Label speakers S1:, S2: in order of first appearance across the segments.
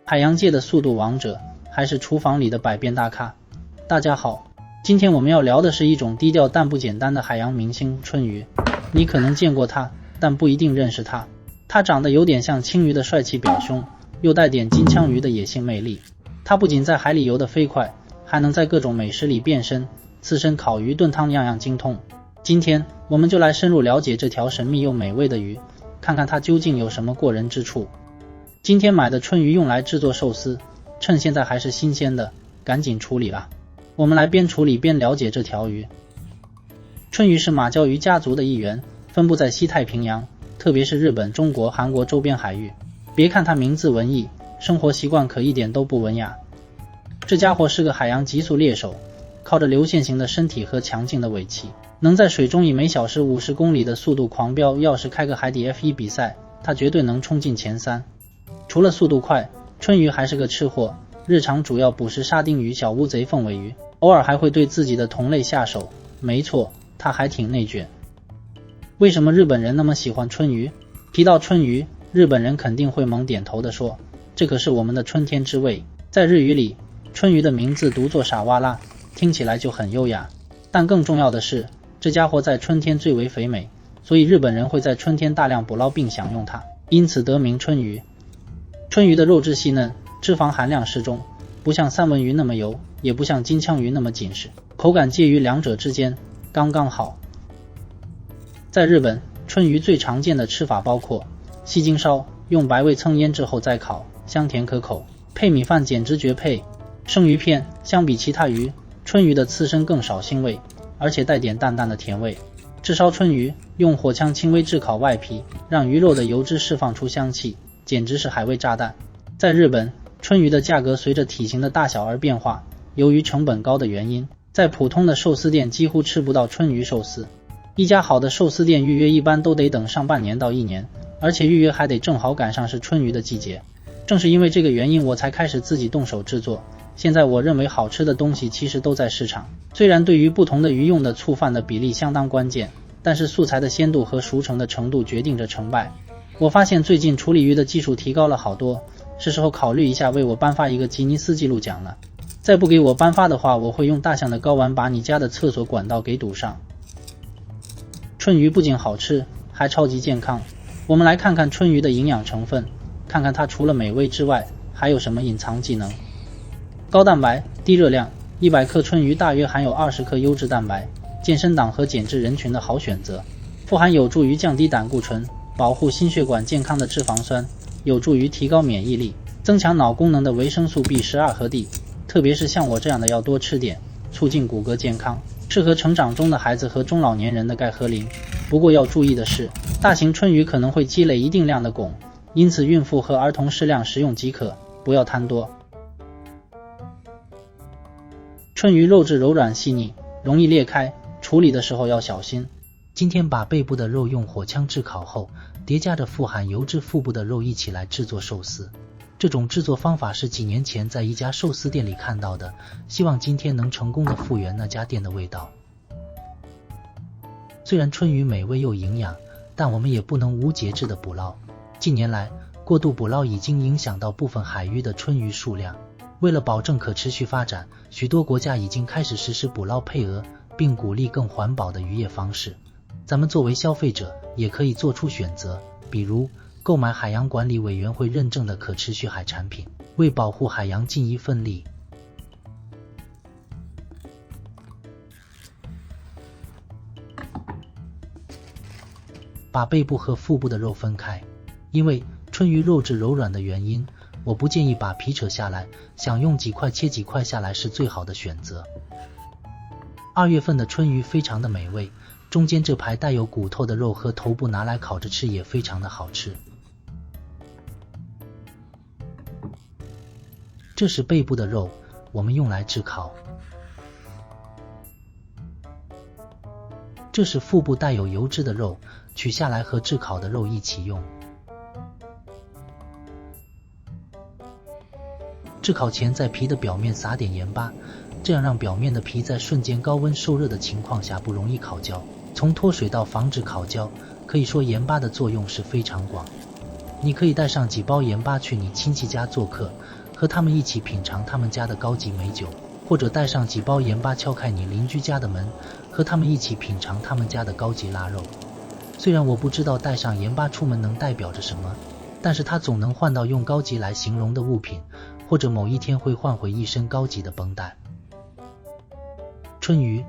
S1: 海洋界的速度王者，还是厨房里的百变大咖？大家好，今天我们要聊的是一种低调但不简单的海洋明星——春鱼。你可能见过它，但不一定认识它。它长得有点像青鱼的帅气表兄，又带点金枪鱼的野性魅力。它不仅在海里游得飞快，还能在各种美食里变身，刺身、烤鱼、炖汤样样精通。今天我们就来深入了解这条神秘又美味的鱼，看看它究竟有什么过人之处。今天买的春鱼用来制作寿司，趁现在还是新鲜的，赶紧处理吧。我们来边处理边了解这条鱼。春鱼是马鲛鱼家族的一员，分布在西太平洋，特别是日本、中国、韩国周边海域。别看它名字文艺，生活习惯可一点都不文雅。这家伙是个海洋极速猎手，靠着流线型的身体和强劲的尾鳍，能在水中以每小时50公里的速度狂飙。要是开个海底 F1 比赛，它绝对能冲进前3。除了速度快，春鱼还是个吃货，日常主要捕食沙丁鱼、小乌贼、凤尾鱼，偶尔还会对自己的同类下手。没错，它还挺内卷。为什么日本人那么喜欢春鱼？提到春鱼，日本人肯定会猛点头地说，这可是我们的春天之味。在日语里，春鱼的名字读作傻哇啦，听起来就很优雅。但更重要的是，这家伙在春天最为肥美，所以日本人会在春天大量捕捞并享用它，因此得名春鱼。春鱼的肉质细嫩，脂肪含量适中，不像三文鱼那么油，也不像金枪鱼那么紧实，口感介于两者之间，刚刚好。在日本，春鱼最常见的吃法包括细筋烧，用白味噌腌制后再烤，香甜可口，配米饭简直绝配。生鱼片，相比其他鱼，春鱼的刺身更少腥味，而且带点淡淡的甜味。炙烧春鱼，用火枪轻微炙烤外皮，让鱼肉的油脂释放出香气，简直是海味炸弹。在日本，春鱼的价格随着体型的大小而变化，由于成本高的原因，在普通的寿司店几乎吃不到春鱼寿司。一家好的寿司店预约一般都得等上半年到1年，而且预约还得正好赶上是春鱼的季节。正是因为这个原因，我才开始自己动手制作。现在我认为好吃的东西其实都在市场，虽然对于不同的鱼用的醋饭的比例相当关键，但是素材的鲜度和熟成的程度决定着成败。我发现最近处理鱼的技术提高了好多，是时候考虑一下为我颁发一个吉尼斯纪录奖了。再不给我颁发的话，我会用大象的睾丸把你家的厕所管道给堵上。春鱼不仅好吃，还超级健康。我们来看看春鱼的营养成分，看看它除了美味之外，还有什么隐藏技能。高蛋白、低热量，100克春鱼大约含有20克优质蛋白，健身党和减脂人群的好选择。富含有助于降低胆固醇，保护心血管健康的脂肪酸，有助于提高免疫力，增强脑功能的维生素 B12 和 D， 特别是像我这样的要多吃点，促进骨骼健康，适合成长中的孩子和中老年人的钙和磷。不过要注意的是，大型春鱼可能会积累一定量的汞，因此孕妇和儿童适量食用即可，不要贪多。春鱼肉质柔软细腻，容易裂开，处理的时候要小心。
S2: 今天把背部的肉用火枪炙烤后，叠加着富含油脂腹部的肉一起来制作寿司。这种制作方法是几年前在一家寿司店里看到的，希望今天能成功的复原那家店的味道。虽然春鱼美味又营养，但我们也不能无节制的捕捞。近年来，过度捕捞已经影响到部分海域的春鱼数量。为了保证可持续发展，许多国家已经开始实施捕捞配额，并鼓励更环保的渔业方式。咱们作为消费者也可以做出选择，比如购买海洋管理委员会认证的可持续海产品，为保护海洋尽一份力。把背部和腹部的肉分开，因为春鱼肉质柔软的原因，我不建议把皮扯下来，想用几块切几块下来是最好的选择。2月份的春鱼非常的美味，中间这排带有骨头的肉和头部拿来烤着吃也非常的好吃。这是背部的肉，我们用来炙烤。这是腹部带有油脂的肉，取下来和炙烤的肉一起用。炙烤前在皮的表面撒点盐巴，这样让表面的皮在瞬间高温受热的情况下不容易烤焦。从脱水到防止烤焦，可以说盐巴的作用是非常广。你可以带上几包盐巴去你亲戚家做客，和他们一起品尝他们家的高级美酒，或者带上几包盐巴敲开你邻居家的门，和他们一起品尝他们家的高级腊肉。虽然我不知道带上盐巴出门能代表着什么，但是它总能换到用高级来形容的物品，或者某一天会换回一身高级的绷带。春鱼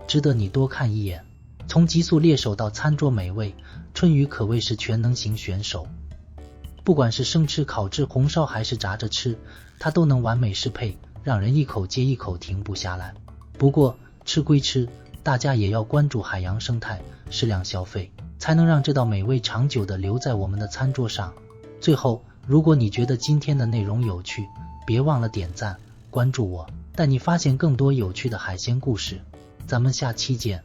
S2: 值得你多看一眼。从极速猎手到餐桌美味，春鱼可谓是全能型选手。不管是生吃、烤制、红烧还是炸着吃，它都能完美适配，让人一口接一口停不下来。不过吃归吃，大家也要关注海洋生态，适量消费，才能让这道美味长久地留在我们的餐桌上。最后，如果你觉得今天的内容有趣，别忘了点赞、关注我，带你发现更多有趣的海鲜故事。咱们下期见。